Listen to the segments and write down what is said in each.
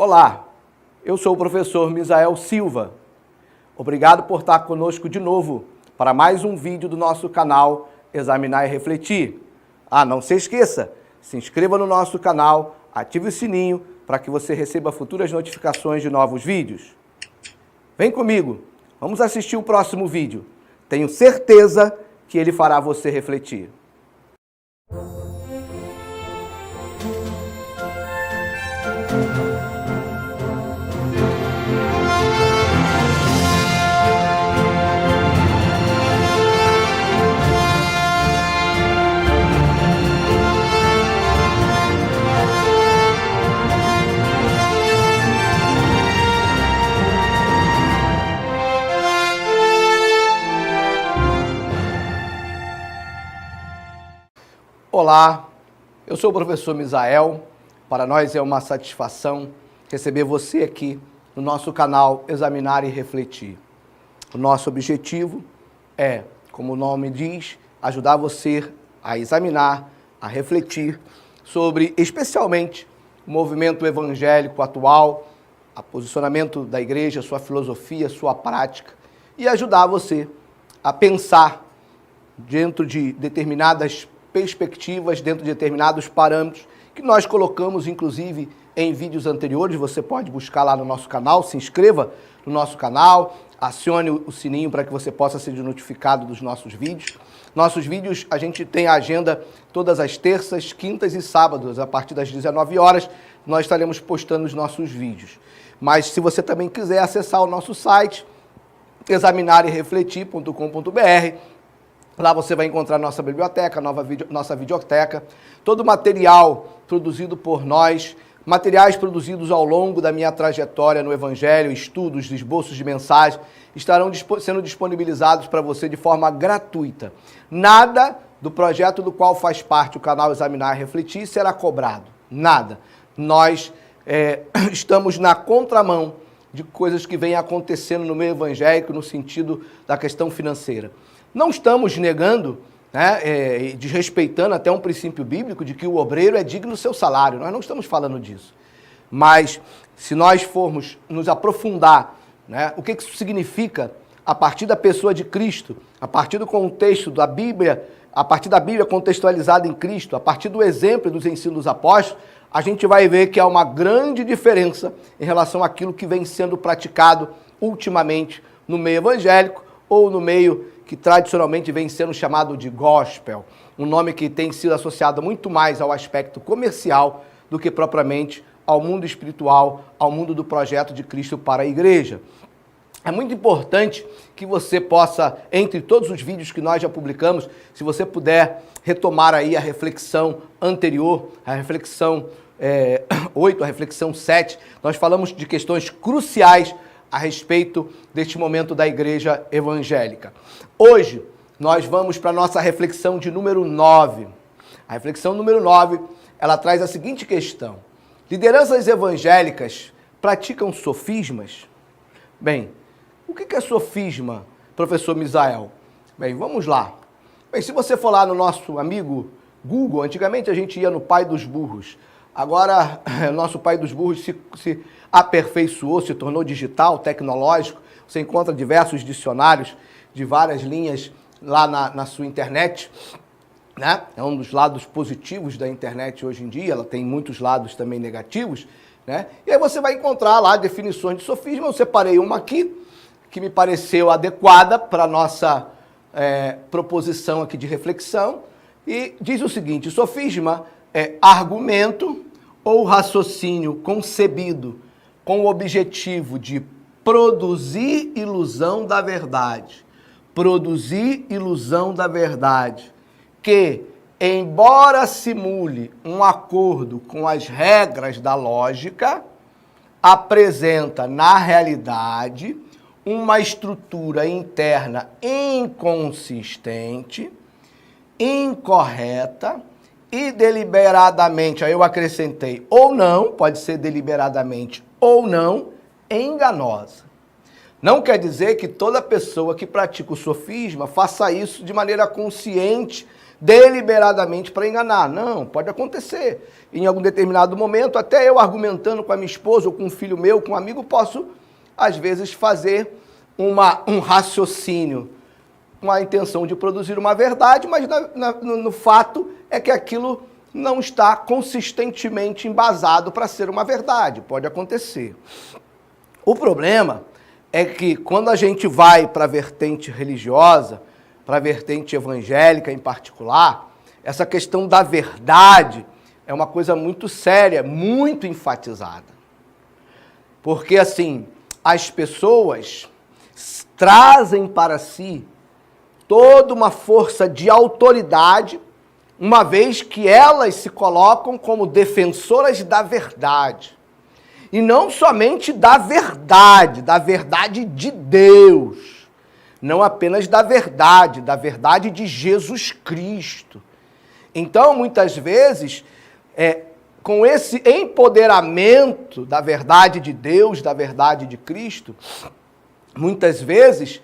Olá, eu sou o professor Misael Silva. Obrigado por estar conosco de novo para mais um vídeo do nosso canal Examinar e Refletir. Não se esqueça, se inscreva no nosso canal, ative o sininho para que você receba futuras notificações de novos vídeos. Vem comigo, vamos assistir o próximo vídeo. Tenho certeza que ele fará você refletir. Olá, eu sou o professor Misael. Para nós é uma satisfação receber você aqui no nosso canal Examinar e Refletir. O nosso objetivo é, como o nome diz, ajudar você a examinar, a refletir sobre, especialmente, o movimento evangélico atual, o posicionamento da igreja, sua filosofia, sua prática, e ajudar você a pensar dentro de determinadas perspectivas, dentro de determinados parâmetros que nós colocamos, inclusive, em vídeos anteriores. Você pode buscar lá no nosso canal, se inscreva no nosso canal, acione o sininho para que você possa ser notificado dos nossos vídeos. Nossos vídeos, a gente tem a agenda todas as terças, quintas e sábados, a partir das 19 horas, nós estaremos postando os nossos vídeos. Mas se você também quiser acessar o nosso site, examinarerefletir.com.br, lá você vai encontrar nossa biblioteca, nossa videoteca, todo o material produzido por nós, materiais produzidos ao longo da minha trajetória no Evangelho, estudos, esboços de mensagem, estarão sendo disponibilizados para você de forma gratuita. Nada do projeto do qual faz parte o canal Examinar e Refletir será cobrado. Nada. Nós estamos na contramão de coisas que vêm acontecendo no meio evangélico no sentido da questão financeira. Não estamos negando, desrespeitando até um princípio bíblico de que o obreiro é digno do seu salário. Nós não estamos falando disso. Mas se nós formos nos aprofundar, o que isso significa a partir da pessoa de Cristo, a partir do contexto da Bíblia, a partir da Bíblia contextualizada em Cristo, a partir do exemplo e dos ensinos dos apóstolos, a gente vai ver que há uma grande diferença em relação àquilo que vem sendo praticado ultimamente no meio evangélico ou no meio que tradicionalmente vem sendo chamado de gospel, um nome que tem sido associado muito mais ao aspecto comercial do que propriamente ao mundo espiritual, ao mundo do projeto de Cristo para a igreja. É muito importante que você possa, entre todos os vídeos que nós já publicamos, se você puder retomar aí a reflexão anterior, a reflexão 8, a reflexão 7, nós falamos de questões cruciais a respeito deste momento da igreja evangélica. Hoje, nós vamos para a nossa reflexão de número 9. A reflexão número 9, ela traz a seguinte questão: lideranças evangélicas praticam sofismas? Bem, o que é sofisma, professor Misael? Bem, vamos lá. Bem, se você for lá no nosso amigo Google, antigamente a gente ia no pai dos burros. Agora, o nosso pai dos burros se aperfeiçoou, se tornou digital, tecnológico. Você encontra diversos dicionários de várias linhas lá na sua internet, É um dos lados positivos da internet hoje em dia, ela tem muitos lados também negativos, E aí você vai encontrar lá definições de sofisma. Eu separei uma aqui, que me pareceu adequada para a nossa proposição aqui de reflexão, e diz o seguinte: sofisma é argumento ou raciocínio concebido com o objetivo de produzir ilusão da verdade. Produzir ilusão da verdade, que, embora simule um acordo com as regras da lógica, apresenta, na realidade, uma estrutura interna inconsistente, incorreta e deliberadamente, aí eu acrescentei, ou não, pode ser deliberadamente ou não, enganosa. Não quer dizer que toda pessoa que pratica o sofisma faça isso de maneira consciente, deliberadamente para enganar. Não, pode acontecer. Em algum determinado momento, até eu argumentando com a minha esposa ou com um filho meu, com um amigo, posso, às vezes, fazer um raciocínio com a intenção de produzir uma verdade, mas no fato é que aquilo não está consistentemente embasado para ser uma verdade. Pode acontecer. O problema é que quando a gente vai para a vertente religiosa, para a vertente evangélica em particular, essa questão da verdade é uma coisa muito séria, muito enfatizada. Porque, assim, as pessoas trazem para si toda uma força de autoridade, uma vez que elas se colocam como defensoras da verdade. E não somente da verdade de Deus. Não apenas da verdade de Jesus Cristo. Então, muitas vezes, com esse empoderamento da verdade de Deus, da verdade de Cristo, muitas vezes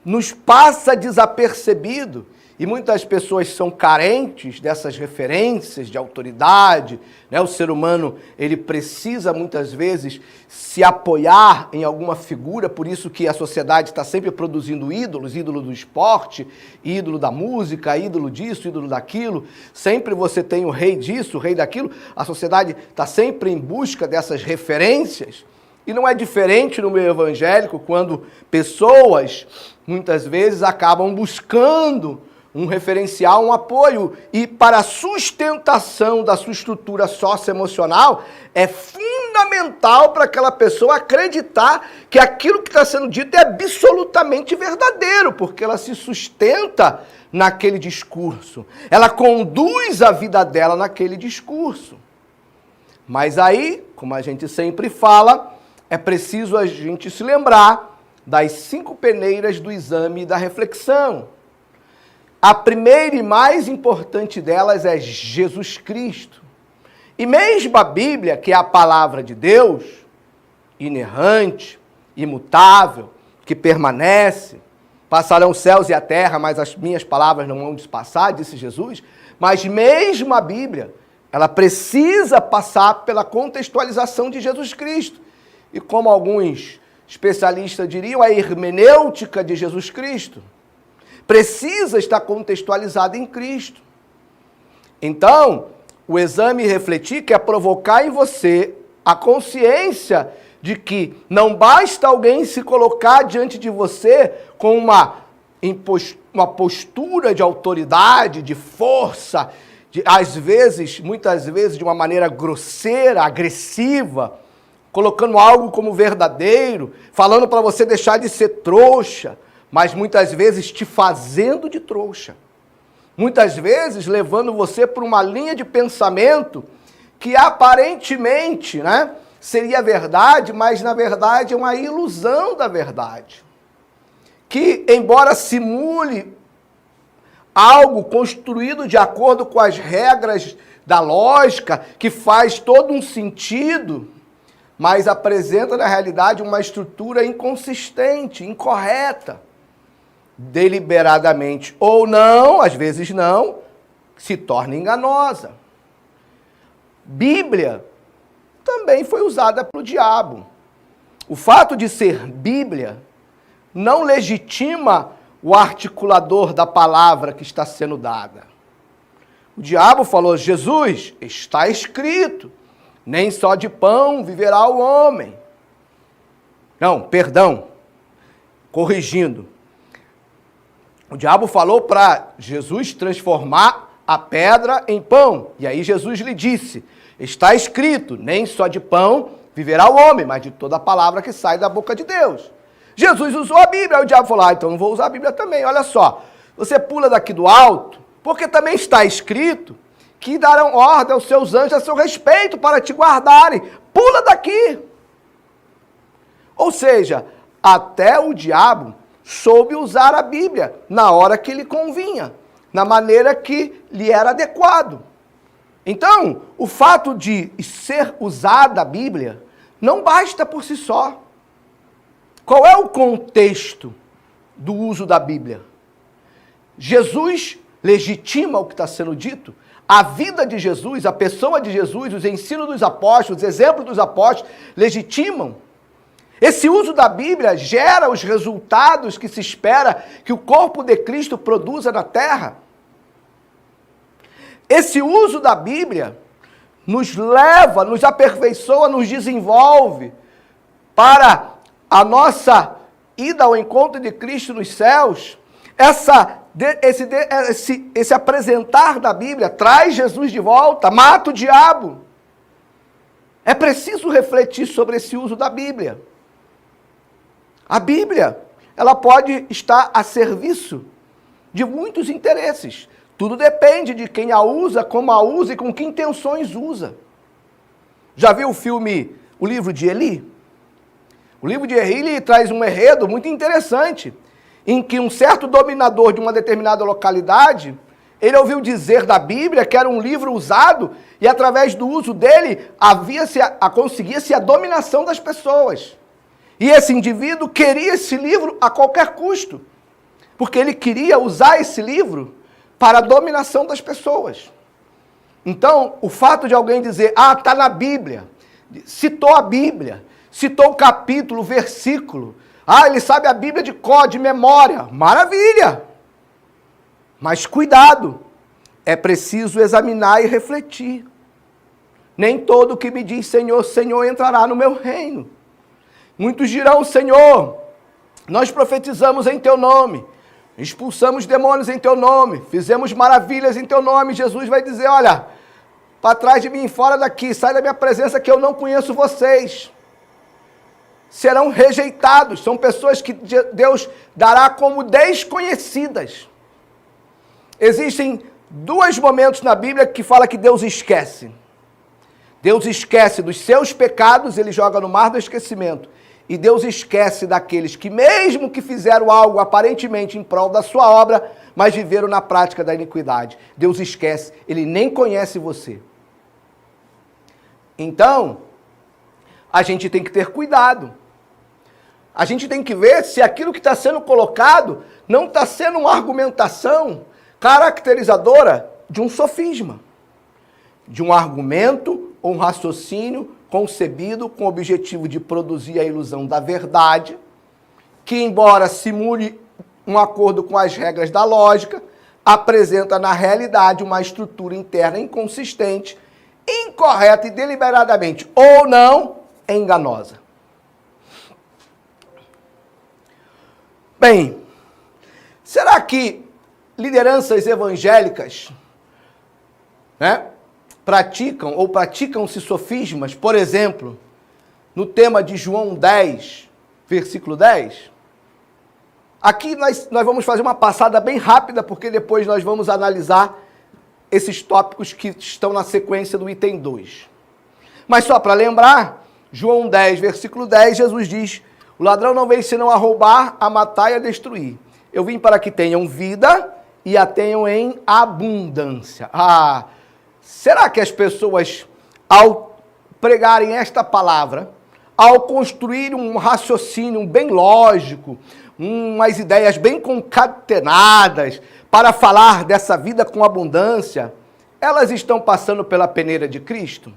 nos passa desapercebido, e muitas pessoas são carentes dessas referências de autoridade, né? O ser humano, ele precisa muitas vezes se apoiar em alguma figura, por isso que a sociedade está sempre produzindo ídolos, ídolo do esporte, ídolo da música, ídolo disso, ídolo daquilo, sempre você tem o rei disso, o rei daquilo, a sociedade está sempre em busca dessas referências, e não é diferente no meio evangélico, quando pessoas, muitas vezes, acabam buscando um referencial, um apoio, e para a sustentação da sua estrutura socioemocional, é fundamental para aquela pessoa acreditar que aquilo que está sendo dito é absolutamente verdadeiro, porque ela se sustenta naquele discurso, ela conduz a vida dela naquele discurso. Mas aí, como a gente sempre fala, é preciso a gente se lembrar das 5 peneiras do exame e da reflexão. A primeira e mais importante delas é Jesus Cristo. E mesmo a Bíblia, que é a palavra de Deus, inerrante, imutável, que permanece, passarão os céus e a terra, mas as minhas palavras não vão passar, disse Jesus. Mas mesmo a Bíblia, ela precisa passar pela contextualização de Jesus Cristo. E como alguns especialistas diriam, a hermenêutica de Jesus Cristo precisa estar contextualizada em Cristo. Então, o exame refletir quer provocar em você a consciência de que não basta alguém se colocar diante de você com uma postura de autoridade, de força, às vezes, muitas vezes, de uma maneira grosseira, agressiva, colocando algo como verdadeiro, falando para você deixar de ser trouxa, mas muitas vezes te fazendo de trouxa. Muitas vezes levando você por uma linha de pensamento que aparentemente, né, seria verdade, mas na verdade é uma ilusão da verdade. Que, embora simule algo construído de acordo com as regras da lógica, que faz todo um sentido, mas apresenta na realidade uma estrutura inconsistente, incorreta. Deliberadamente ou não, às vezes não, se torna enganosa. Bíblia também foi usada pelo diabo. O fato de ser Bíblia não legitima o articulador da palavra que está sendo dada. O diabo falou: Jesus, está escrito, nem só de pão viverá o homem. Não, perdão, corrigindo. O diabo falou para Jesus transformar a pedra em pão. E aí Jesus lhe disse: está escrito, nem só de pão viverá o homem, mas de toda a palavra que sai da boca de Deus. Jesus usou a Bíblia. Aí o diabo falou: então não vou usar a Bíblia também. Olha só, você pula daqui do alto, porque também está escrito que darão ordem aos seus anjos a seu respeito para te guardarem. Pula daqui. Ou seja, até o diabo soube usar a Bíblia na hora que lhe convinha, na maneira que lhe era adequado. Então, o fato de ser usada a Bíblia não basta por si só. Qual é o contexto do uso da Bíblia? Jesus legitima o que está sendo dito? A vida de Jesus, a pessoa de Jesus, os ensinos dos apóstolos, os exemplos dos apóstolos, legitimam? Esse uso da Bíblia gera os resultados que se espera que o corpo de Cristo produza na terra? Esse uso da Bíblia nos leva, nos aperfeiçoa, nos desenvolve para a nossa ida ao encontro de Cristo nos céus? Esse apresentar da Bíblia traz Jesus de volta, mata o diabo. É preciso refletir sobre esse uso da Bíblia. A Bíblia, ela pode estar a serviço de muitos interesses. Tudo depende de quem a usa, como a usa e com que intenções usa. Já viu o filme O Livro de Eli? O Livro de Eli traz um enredo muito interessante, em que um certo dominador de uma determinada localidade, ele ouviu dizer da Bíblia que era um livro usado e através do uso dele conseguia-se a dominação das pessoas. E esse indivíduo queria esse livro a qualquer custo, porque ele queria usar esse livro para a dominação das pessoas. Então, o fato de alguém dizer, está na Bíblia, citou a Bíblia, citou o capítulo, o versículo, ele sabe a Bíblia de cor, de memória, maravilha! Mas cuidado, é preciso examinar e refletir. Nem todo que me diz Senhor, Senhor entrará no meu reino. Muitos dirão, Senhor, nós profetizamos em teu nome, expulsamos demônios em teu nome, fizemos maravilhas em teu nome. Jesus vai dizer, olha, para trás de mim, fora daqui, sai da minha presença que eu não conheço vocês. Serão rejeitados, são pessoas que Deus dará como desconhecidas. Existem dois momentos na Bíblia que fala que Deus esquece. Deus esquece dos seus pecados, ele joga no mar do esquecimento. E Deus esquece daqueles que, mesmo que fizeram algo aparentemente em prol da sua obra, mas viveram na prática da iniquidade. Deus esquece, ele nem conhece você. Então, a gente tem que ter cuidado. A gente tem que ver se aquilo que está sendo colocado não está sendo uma argumentação caracterizadora de um sofisma, de um argumento ou um raciocínio concebido com o objetivo de produzir a ilusão da verdade, que, embora simule um acordo com as regras da lógica, apresenta na realidade uma estrutura interna inconsistente, incorreta e deliberadamente ou não enganosa. Bem, será que lideranças evangélicas, praticam-se sofismas, por exemplo, no tema de João 10, versículo 10? Aqui nós vamos fazer uma passada bem rápida, porque depois nós vamos analisar esses tópicos que estão na sequência do item 2. Mas só para lembrar, João 10, versículo 10, Jesus diz, o ladrão não veio senão a roubar, a matar e a destruir. Eu vim para que tenham vida e a tenham em abundância. Será que as pessoas, ao pregarem esta palavra, ao construir um raciocínio bem lógico, umas ideias bem concatenadas para falar dessa vida com abundância, elas estão passando pela peneira de Cristo?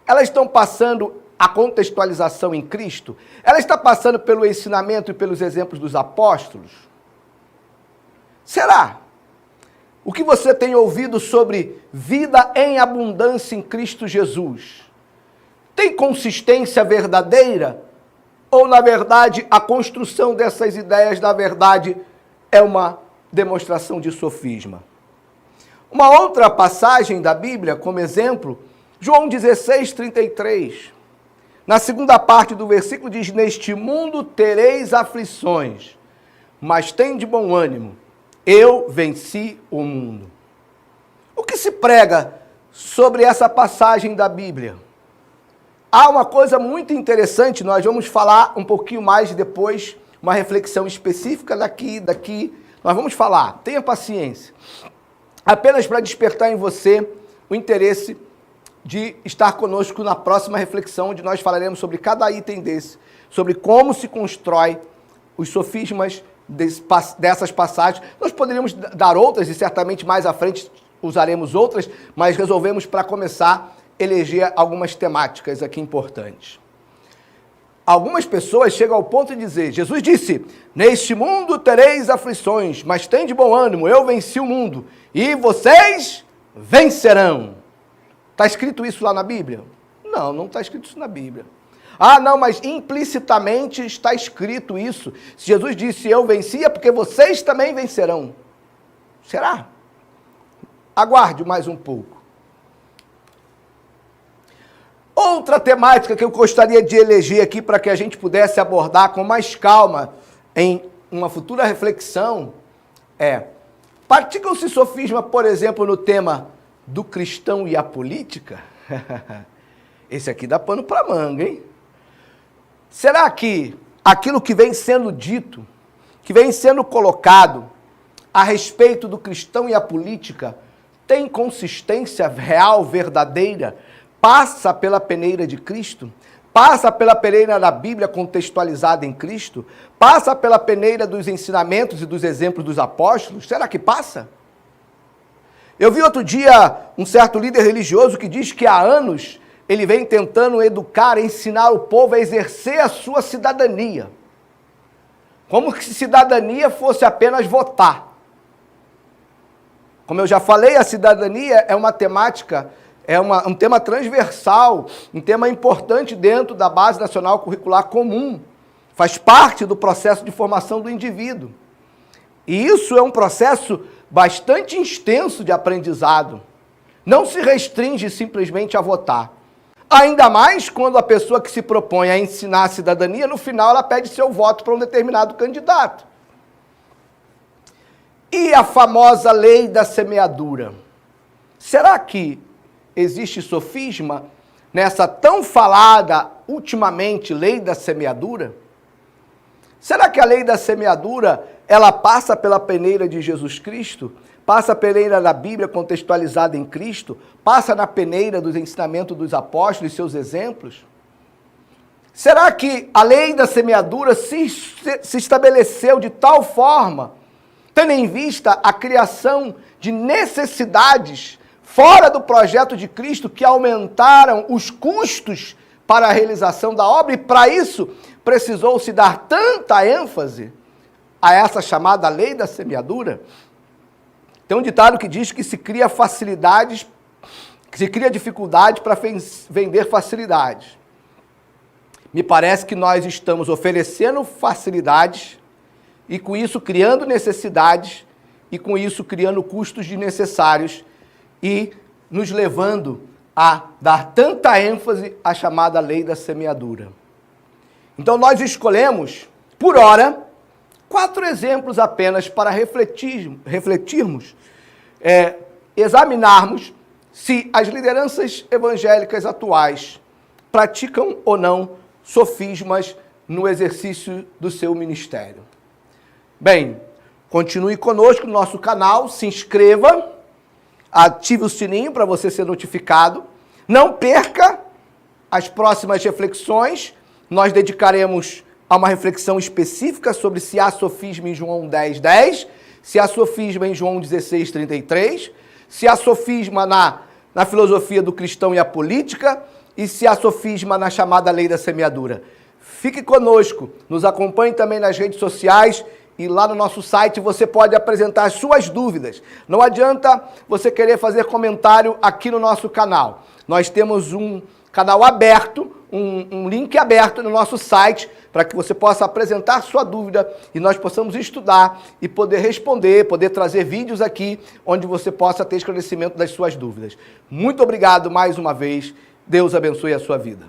Elas estão passando a contextualização em Cristo? Ela está passando pelo ensinamento e pelos exemplos dos apóstolos? Será? O que você tem ouvido sobre vida em abundância em Cristo Jesus tem consistência verdadeira? Ou, na verdade, a construção dessas ideias da verdade é uma demonstração de sofisma? Uma outra passagem da Bíblia, como exemplo, João 16, 33. Na segunda parte do versículo diz, neste mundo tereis aflições, mas tende bom ânimo. Eu venci o mundo. O que se prega sobre essa passagem da Bíblia? Há uma coisa muito interessante, nós vamos falar um pouquinho mais depois, uma reflexão específica daqui, nós vamos falar, tenha paciência. Apenas para despertar em você o interesse de estar conosco na próxima reflexão, onde nós falaremos sobre cada item desse, sobre como se constrói os sofismas dessas passagens. Nós poderíamos dar outras e certamente mais à frente usaremos outras, mas resolvemos, para começar, eleger algumas temáticas aqui importantes. Algumas pessoas chegam ao ponto de dizer, Jesus disse, neste mundo tereis aflições, mas tem de bom ânimo, eu venci o mundo, e vocês vencerão. Está escrito isso lá na Bíblia? Não, não está escrito isso na Bíblia. Ah, não, mas implicitamente está escrito isso. Se Jesus disse, eu venci, é porque vocês também vencerão. Será? Aguarde mais um pouco. Outra temática que eu gostaria de eleger aqui para que a gente pudesse abordar com mais calma em uma futura reflexão é: praticam-se sofisma, por exemplo, no tema do cristão e a política? Esse aqui dá pano para manga, hein? Será que aquilo que vem sendo dito, que vem sendo colocado a respeito do cristão e a política tem consistência real, verdadeira? Passa pela peneira de Cristo? Passa pela peneira da Bíblia contextualizada em Cristo? Passa pela peneira dos ensinamentos e dos exemplos dos apóstolos? Será que passa? Eu vi outro dia um certo líder religioso que diz que há anos ele vem tentando educar, ensinar o povo a exercer a sua cidadania. Como se cidadania fosse apenas votar. Como eu já falei, a cidadania é uma temática, um tema transversal, um tema importante dentro da Base Nacional Curricular Comum. Faz parte do processo de formação do indivíduo. E isso é um processo bastante extenso de aprendizado. Não se restringe simplesmente a votar. Ainda mais quando a pessoa que se propõe a ensinar a cidadania, no final ela pede seu voto para um determinado candidato. E a famosa lei da semeadura? Será que existe sofisma nessa tão falada ultimamente lei da semeadura? Será que a lei da semeadura ela passa pela peneira de Jesus Cristo? Passa a peneira da Bíblia contextualizada em Cristo? Passa na peneira dos ensinamentos dos apóstolos e seus exemplos? Será que a lei da semeadura se estabeleceu de tal forma, tendo em vista a criação de necessidades fora do projeto de Cristo, que aumentaram os custos para a realização da obra, e para isso precisou-se dar tanta ênfase a essa chamada lei da semeadura? Tem um ditado que diz que se cria facilidades, que se cria dificuldade para vender facilidades. Me parece que nós estamos oferecendo facilidades e com isso criando necessidades e com isso criando custos desnecessários e nos levando a dar tanta ênfase à chamada lei da semeadura. Então nós escolhemos, por hora, 4 exemplos apenas para refletirmos, examinarmos se as lideranças evangélicas atuais praticam ou não sofismas no exercício do seu ministério. Bem, continue conosco no nosso canal, se inscreva, ative o sininho para você ser notificado. Não perca as próximas reflexões. Nós dedicaremos a uma reflexão específica sobre se há sofisma em João 10:10, se há sofisma em João 16:33, se há sofisma na filosofia do cristão e a política, e se há sofisma na chamada lei da semeadura. Fique conosco, nos acompanhe também nas redes sociais e lá no nosso site você pode apresentar as suas dúvidas. Não adianta você querer fazer comentário aqui no nosso canal. Nós temos um canal aberto, um link aberto no nosso site para que você possa apresentar sua dúvida e nós possamos estudar e poder responder, poder trazer vídeos aqui onde você possa ter esclarecimento das suas dúvidas. Muito obrigado mais uma vez. Deus abençoe a sua vida.